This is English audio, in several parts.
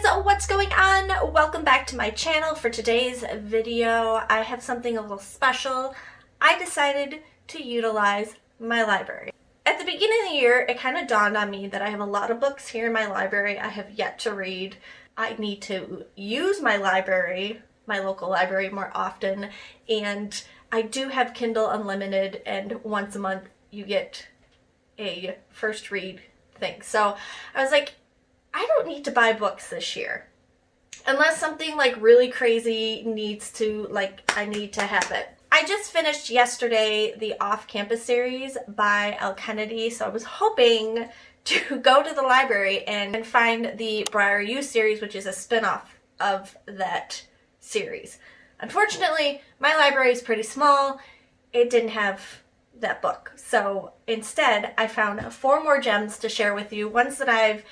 guys, what's going on? Welcome back to my channel. For today's video, I have something a little special. I decided to utilize my library. At the beginning of the year, it kind of dawned on me that I have a lot of books here in my library I have yet to read. I need to use my library, my local library, more often, and I do have Kindle Unlimited, and once a month you get a first read thing. So I was like, I don't need to buy books this year. Unless something like really crazy needs to, I need to have it. I just finished yesterday the Off-Campus series by L. Kennedy, so I was hoping to go to the library and find the Briar U series, which is a spin-off of that series. Unfortunately, my library is pretty small. It didn't have that book. So instead, I found 4 more gems to share with you. Ones that I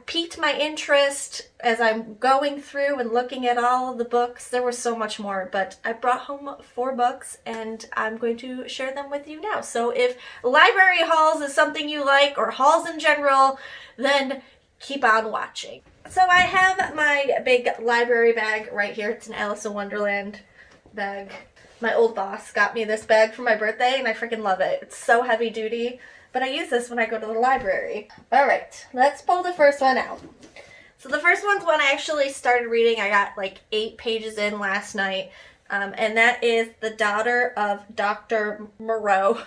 piqued my interest as I'm going through and looking at all of the books. There was so much more, but I brought home 4 books and I'm going to share them with you now. So if library hauls is something you like, or hauls in general, then keep on watching. So I have my big library bag right here. It's an Alice in Wonderland bag. My old boss got me this bag for my birthday and I freaking love it. It's so heavy duty. But I use this when I go to the library. Alright, let's pull the first one out. So the first one's one I actually started reading. I got like 8 pages in last night. And that is The Daughter of Dr. Moreau.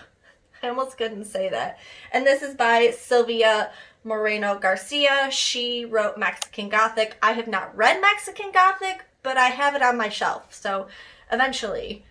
I almost couldn't say that. And this is by Silvia Moreno-Garcia. She wrote Mexican Gothic. I have not read Mexican Gothic, but I have it on my shelf. So eventually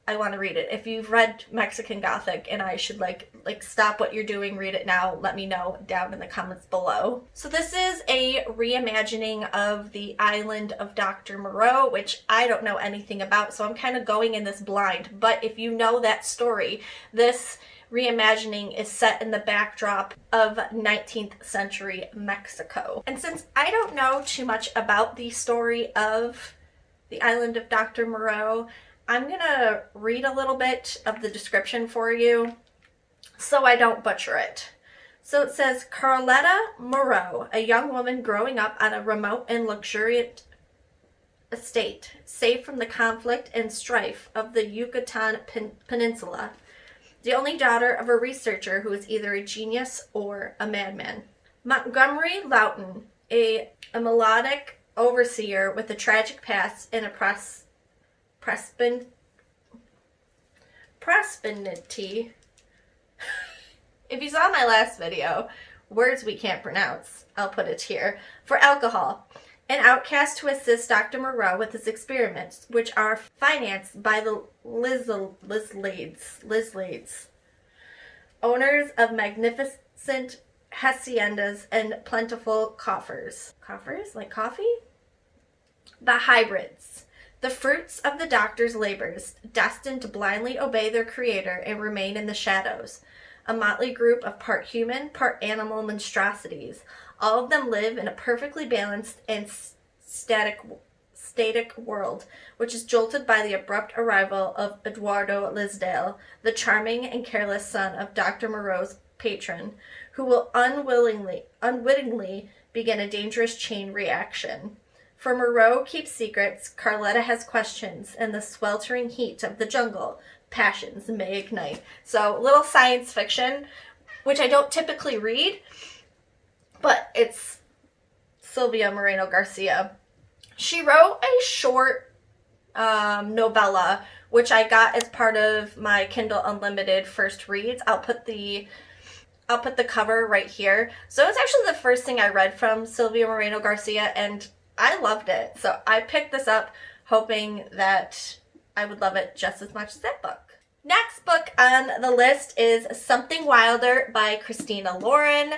I want to read it. If you've read Mexican Gothic and I should like stop what you're doing, read it now, let me know down in the comments below. So this is a reimagining of The Island of Dr. Moreau, which I don't know anything about, so I'm kind of going in this blind. But if you know that story, this reimagining is set in the backdrop of 19th century Mexico. And since I don't know too much about the story of The Island of Dr. Moreau, I'm going to read a little bit of the description for you so I don't butcher it. So it says, Carletta Moreau, a young woman growing up on a remote and luxuriant estate, safe from the conflict and strife of the Yucatan Peninsula, the only daughter of a researcher who is either a genius or a madman. Montgomery Loughton, a melodic overseer with a tragic past and a prosperity. If you saw my last video, words we can't pronounce, I'll put it here, for alcohol. An outcast who assists Dr. Moreau with his experiments, which are financed by the Lislades, owners of magnificent haciendas and plentiful coffers. Coffers? Like coffee? The hybrids. The fruits of the doctor's labors, destined to blindly obey their creator and remain in the shadows. A motley group of part human, part animal monstrosities. All of them live in a perfectly balanced and static world, which is jolted by the abrupt arrival of Eduardo Lisdale, the charming and careless son of Dr. Moreau's patron, who will unwittingly begin a dangerous chain reaction. For Moreau keeps secrets, Carletta has questions, and the sweltering heat of the jungle, passions may ignite. So, little science fiction, which I don't typically read, but it's Silvia Moreno-Garcia. She wrote a short novella, which I got as part of my Kindle Unlimited first reads. I'll put the cover right here. So it's actually the first thing I read from Silvia Moreno-Garcia, and I loved it. So I picked this up hoping that I would love it just as much as that book. Next book on the list is Something Wilder by Christina Lauren.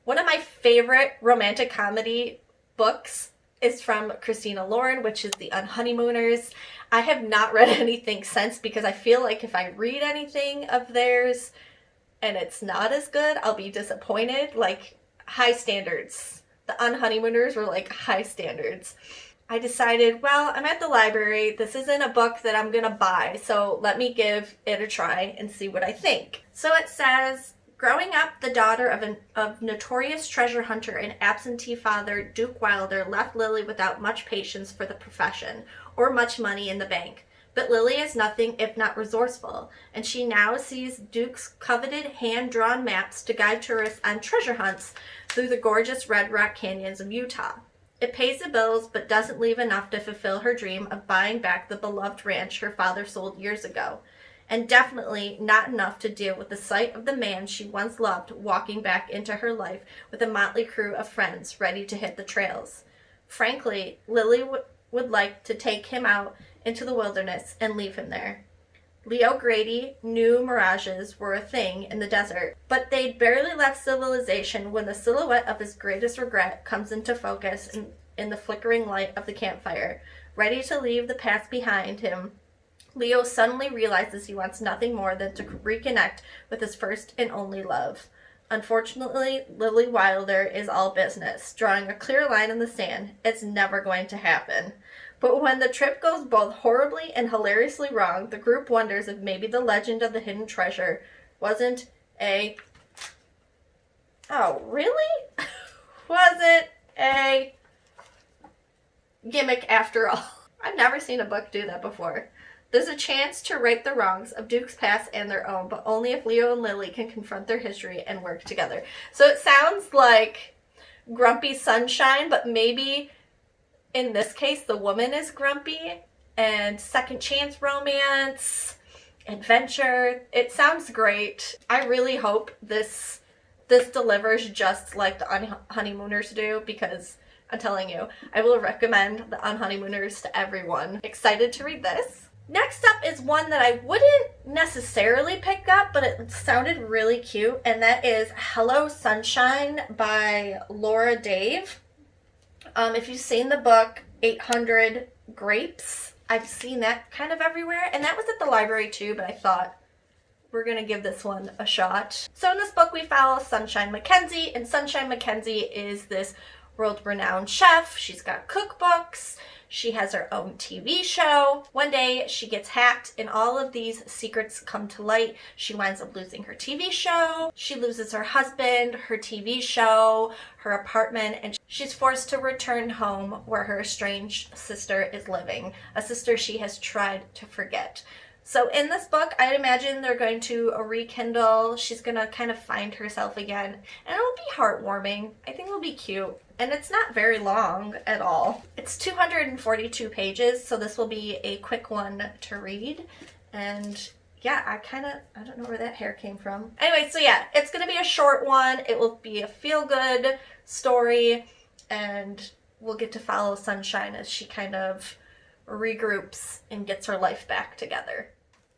One of my favorite romantic comedy books is from Christina Lauren, which is The Unhoneymooners. I have not read anything since because I feel like if I read anything of theirs and it's not as good, I'll be disappointed. Like, high standards. The Unhoneymooners were like high standards. I decided, well, I'm at the library. This isn't a book that I'm going to buy, so let me give it a try and see what I think. So it says, Growing up, the daughter of notorious treasure hunter and absentee father Duke Wilder left Lily without much patience for the profession or much money in the bank. But Lily is nothing if not resourceful, and she now sees Duke's coveted hand-drawn maps to guide tourists on treasure hunts through the gorgeous Red Rock Canyons of Utah. It pays the bills, but doesn't leave enough to fulfill her dream of buying back the beloved ranch her father sold years ago. And definitely not enough to deal with the sight of the man she once loved walking back into her life with a motley crew of friends ready to hit the trails. Frankly, Lily would like to take him out into the wilderness and leave him there. Leo Grady knew mirages were a thing in the desert, but they'd barely left civilization when the silhouette of his greatest regret comes into focus in the flickering light of the campfire. Ready to leave the past behind him, Leo suddenly realizes he wants nothing more than to reconnect with his first and only love. Unfortunately, Lily Wilder is all business, drawing a clear line in the sand. It's never going to happen. But when the trip goes both horribly and hilariously wrong, the group wonders if maybe the legend of the hidden treasure wasn't a... Oh, really? Wasn't a gimmick after all. I've never seen a book do that before. There's a chance to right the wrongs of Duke's past and their own, but only if Leo and Lily can confront their history and work together. So it sounds like Grumpy Sunshine, but maybe in this case the woman is grumpy, and second chance romance, adventure. It sounds great. I really hope this delivers just like the Unhoneymooners do, because I'm telling you, I will recommend the Unhoneymooners to everyone. Excited to read this. Next up is one that I wouldn't necessarily pick up, but it sounded really cute, and that is Hello Sunshine by Laura Dave. If you've seen the book 800 Grapes, I've seen that kind of everywhere, and that was at the library too, but I thought we're going to give this one a shot. So in this book we follow Sunshine Mackenzie, and Sunshine Mackenzie is this world-renowned chef. She's got cookbooks. She has her own TV show. One day she gets hacked and all of these secrets come to light. She winds up losing her TV show. She loses her husband, her TV show, her apartment, and she's forced to return home where her estranged sister is living, a sister she has tried to forget. So in this book, I'd imagine they're going to rekindle. She's going to kind of find herself again, and it'll be heartwarming. I think it'll be cute. And it's not very long at all. It's 242 pages, so this will be a quick one to read. And yeah, I don't know where that hair came from. Anyway, so yeah, it's going to be a short one. It will be a feel-good story, and we'll get to follow Sunshine as she kind of regroups and gets her life back together.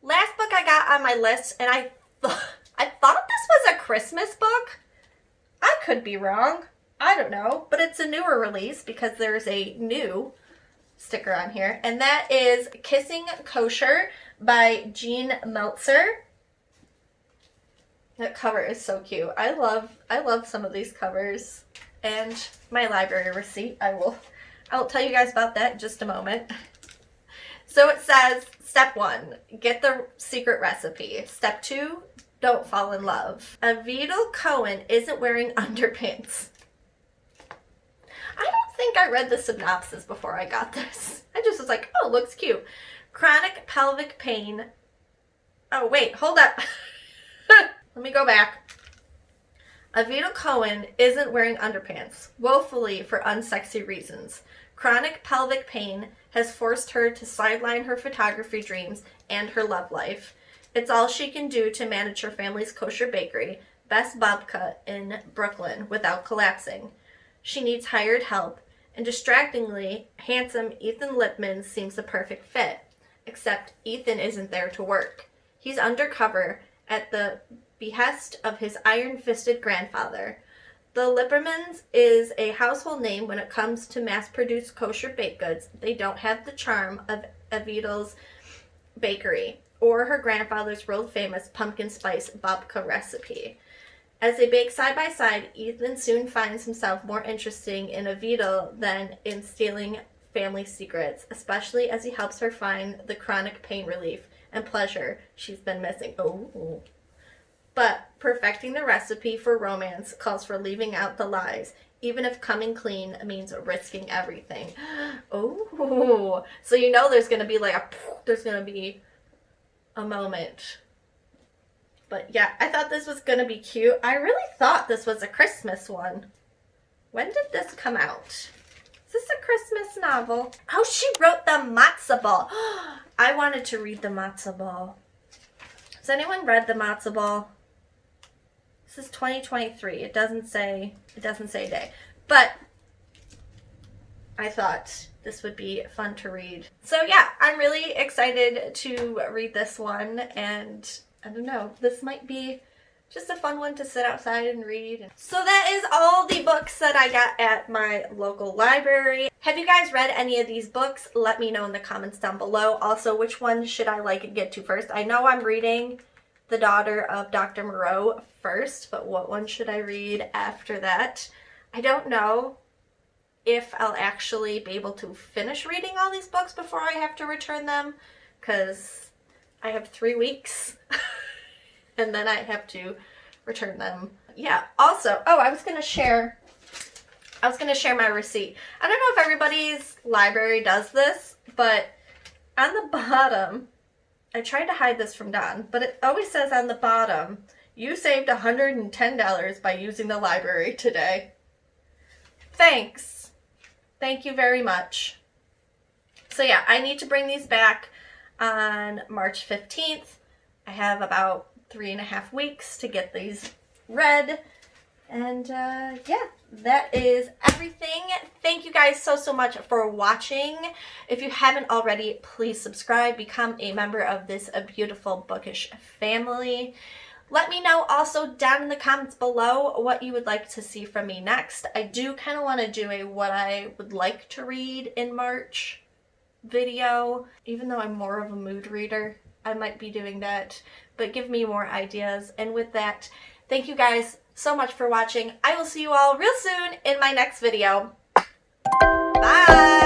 Last book I got on my list, and I thought this was a Christmas book. I could be wrong. I don't know, but it's a newer release because there's a new sticker on here, and that is Kissing Kosher by Jean Meltzer. That cover is so cute. I love some of these covers. And my library receipt, I'll tell you guys about that in just a moment. So it says, step 1, get the secret recipe. Step 2, don't fall in love. Avidal Cohen isn't wearing underpants. I don't think I read the synopsis before I got this. I just was like, oh, looks cute. Chronic pelvic pain. Oh, wait, hold up. Let me go back. Avidal Cohen isn't wearing underpants, woefully for unsexy reasons. Chronic pelvic pain has forced her to sideline her photography dreams and her love life. It's all she can do to manage her family's kosher bakery, Best Babka in Brooklyn, without collapsing. She needs hired help, and distractingly handsome Ethan Lipman seems the perfect fit, except Ethan isn't there to work. He's undercover at the behest of his iron-fisted grandfather. The Lippermans is a household name when it comes to mass-produced kosher baked goods. They don't have the charm of Avidal's bakery or her grandfather's world-famous pumpkin spice babka recipe. As they bake side by side, Ethan soon finds himself more interesting in Avidal than in stealing family secrets, especially as he helps her find the chronic pain relief and pleasure she's been missing. Oh. But perfecting the recipe for romance calls for leaving out the lies, even if coming clean means risking everything. Oh, so you know there's gonna be a moment. But yeah, I thought this was gonna be cute. I really thought this was a Christmas one. When did this come out? Is this a Christmas novel? Oh, she wrote the matzo ball. I wanted to read the matzo ball. Has anyone read the matzo ball? This is 2023. It doesn't say day. But I thought this would be fun to read. So yeah, I'm really excited to read this one, and I don't know, this might be just a fun one to sit outside and read. So that is all the books that I got at my local library. Have you guys read any of these books? Let me know in the comments down below. Also, which one should I get to first? I know I'm reading The Daughter of Dr. Moreau first, but what one should I read after that? I don't know if I'll actually be able to finish reading all these books before I have to return them, because I have 3 weeks and then I have to return them. Yeah, also, I was going to share my receipt. I don't know if everybody's library does this, but on the bottom, I tried to hide this from Don, but it always says on the bottom, you saved $110 by using the library today. Thanks. Thank you very much. So yeah, I need to bring these back on March 15th. I have about 3.5 weeks to get these read. And yeah, that is everything. Thank you guys so much for watching. If you haven't already, please subscribe, become a member of this beautiful bookish family. Let me know also down in the comments below what you would like to see from me next. I do kind of want to do a what I would like to read in March video. Even though I'm more of a mood reader, I might be doing that, but give me more ideas. And with that, thank you guys so much for watching. I will see you all real soon in my next video. Bye!